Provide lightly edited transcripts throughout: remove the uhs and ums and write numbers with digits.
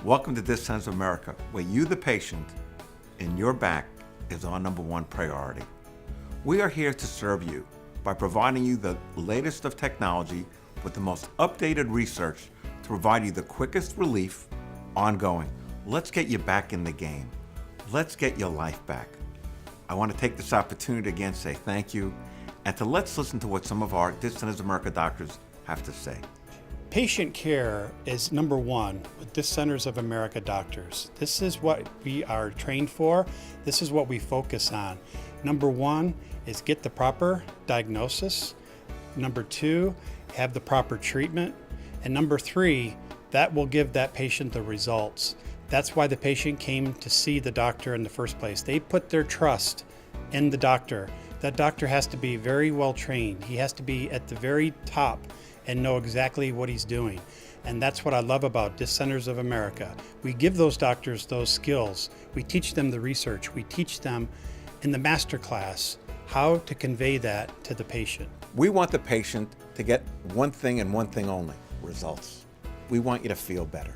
Welcome to This Sense of America, where you, the patient, and your back is our #1 priority. We are here to serve you by providing you the latest of technology with the most updated research to provide you the quickest relief ongoing. Let's get you back in the game. Let's get your life back. I want to take this opportunity to again say thank you, and to let's listen to what some of our This Sense of America doctors have to say. Patient care is #1 with This Centers of America doctors. This is what we are trained for. This is what we focus on. #1 is get the proper diagnosis. #2, have the proper treatment. And #3, that will give that patient the results. That's why the patient came to see the doctor in the first place. They put their trust in the doctor. That doctor has to be very well trained. He has to be at the very top and know exactly what he's doing. And that's what I love about This Centers of America. We give those doctors those skills. We teach them the research. We teach them in the master class how to convey that to the patient. We want the patient to get one thing and one thing only, results. We want you to feel better.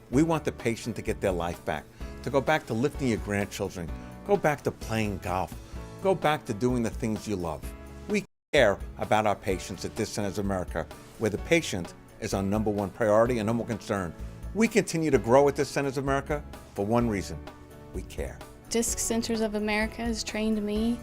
We want the patient to get their life back, to go back to lifting your grandchildren, go back to playing golf, go back to doing the things you love. We care about our patients at This Centers of America, where the patient is our #1 priority and #1 concern. We continue to grow at This Centers of America for one reason: we care. Disc Centers of America has trained me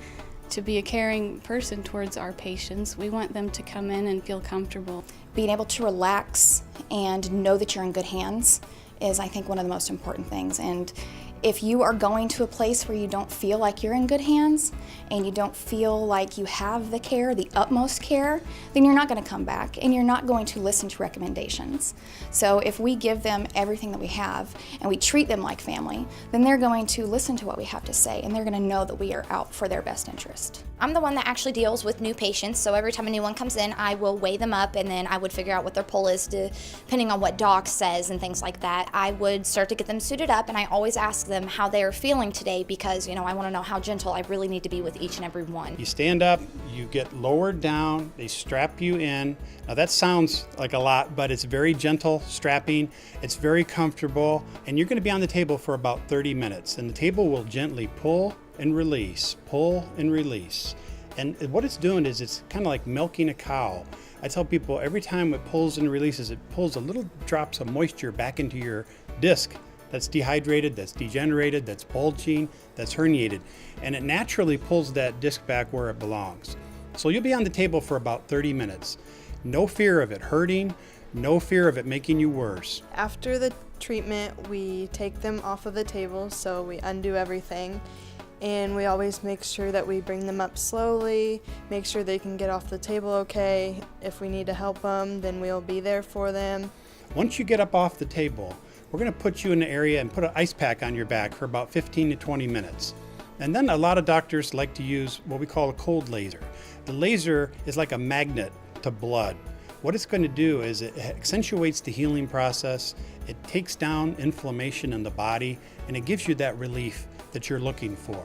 to be a caring person towards our patients. We want them to come in and feel comfortable. Being able to relax and know that you're in good hands is, I think, one of the most important things. And if you are going to a place where you don't feel like you're in good hands and you don't feel like you have the care, the utmost care, then you're not going to come back and you're not going to listen to recommendations. So if we give them everything that we have and we treat them like family, then they're going to listen to what we have to say and they're going to know that we are out for their best interest. I'm the one that actually deals with new patients, so every time a new one comes in, I will weigh them up and then I would figure out what their pull is depending on what doc says and things like that. I would start to get them suited up and I always ask them how they are feeling today because, I want to know how gentle I really need to be with each and every one. You stand up, you get lowered down, they strap you in. Now that sounds like a lot, but it's very gentle strapping, it's very comfortable, and you're going to be on the table for about 30 minutes, and the table will gently pull and release, pull and release. And what it's doing is it's kind of like milking a cow. I tell people every time it pulls and releases, it pulls a little drops of moisture back into your disc that's dehydrated, that's degenerated, that's bulging, that's herniated. And it naturally pulls that disc back where it belongs. So you'll be on the table for about 30 minutes. No fear of it hurting, no fear of it making you worse. After the treatment, we take them off of the table, so we undo everything. And we always make sure that we bring them up slowly, make sure they can get off the table okay. If we need to help them, then we'll be there for them. Once you get up off the table, we're going to put you in the area and put an ice pack on your back for about 15 to 20 minutes. And then a lot of doctors like to use what we call a cold laser. The laser is like a magnet to blood. What it's going to do is it accentuates the healing process, it takes down inflammation in the body, and it gives you that relief that you're looking for.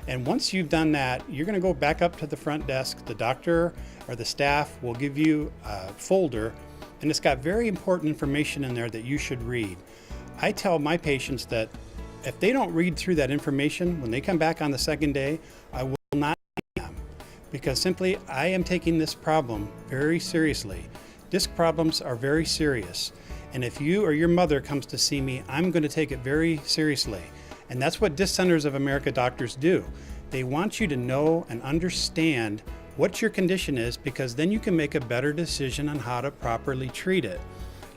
And once you've done that, you're going to go back up to the front desk. The doctor or the staff will give you a folder, and it's got very important information in there that you should read. I tell my patients that if they don't read through that information, when they come back on the second day, I will not see them, because simply I am taking this problem very seriously. Disc problems are very serious, and if you or your mother comes to see me, I'm going to take it very seriously. And that's what Disc Centers of America doctors do. They want you to know and understand what your condition is, because then you can make a better decision on how to properly treat it.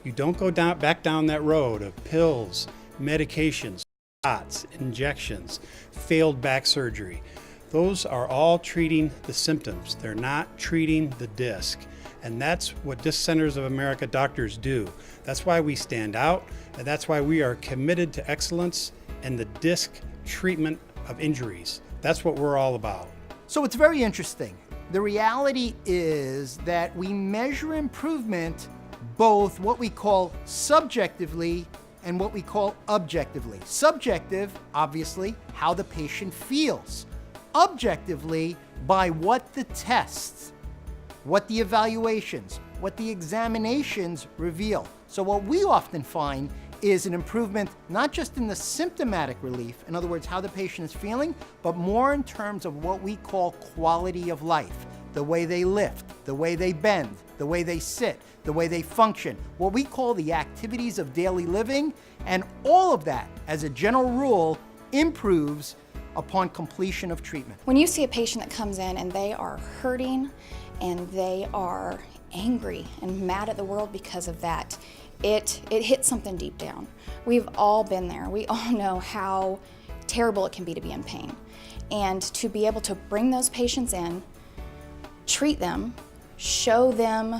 You don't go back down that road of pills, medications, shots, injections, failed back surgery. Those are all treating the symptoms. They're not treating the disc. And that's what Disc Centers of America doctors do. That's why we stand out, and that's why we are committed to excellence in the disc treatment of injuries. That's what we're all about. So it's very interesting. The reality is that we measure improvement both what we call subjectively and what we call objectively. Subjective, obviously, how the patient feels. Objectively, by what the tests, what the evaluations, what the examinations reveal. So what we often find is an improvement not just in the symptomatic relief, in other words, how the patient is feeling, but more in terms of what we call quality of life. The way they lift, the way they bend, the way they sit, the way they function, what we call the activities of daily living, and all of that, as a general rule, improves upon completion of treatment. When you see a patient that comes in and they are hurting and they are angry and mad at the world because of that, it hits something deep down. We've all been there. We all know how terrible it can be to be in pain. And to be able to bring those patients in, treat them, show them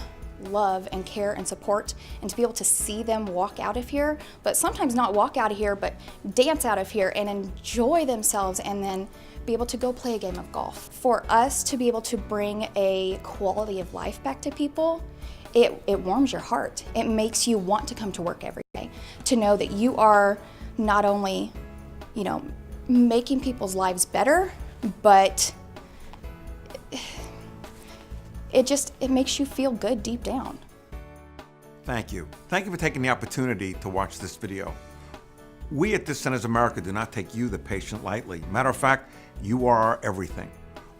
love and care and support, and to be able to see them walk out of here, but sometimes not walk out of here, but dance out of here and enjoy themselves, and then be able to go play a game of golf. For us to be able to bring a quality of life back to people, it warms your heart. It makes you want to come to work every day, to know that you are not only, making people's lives better, but it makes you feel good deep down. Thank you. Thank you for taking the opportunity to watch this video. We at Disc Centers America do not take you, the patient, lightly. Matter of fact, you are our everything.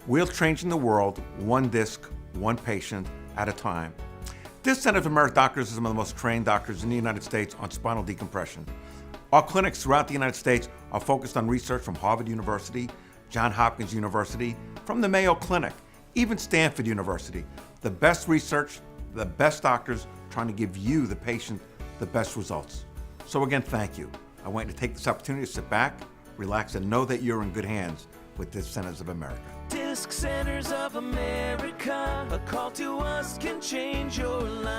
We're changing the world one disc, one patient at a time. Disc Centers America doctors are some of the most trained doctors in the United States on spinal decompression. Our clinics throughout the United States are focused on research from Harvard University, Johns Hopkins University, from the Mayo Clinic, even Stanford University. The best research, the best doctors trying to give you, the patient, the best results. So again, thank you. I want you to take this opportunity to sit back, relax, and know that you're in good hands with Disc Centers of America. Disc Centers of America, a call to us can change your life.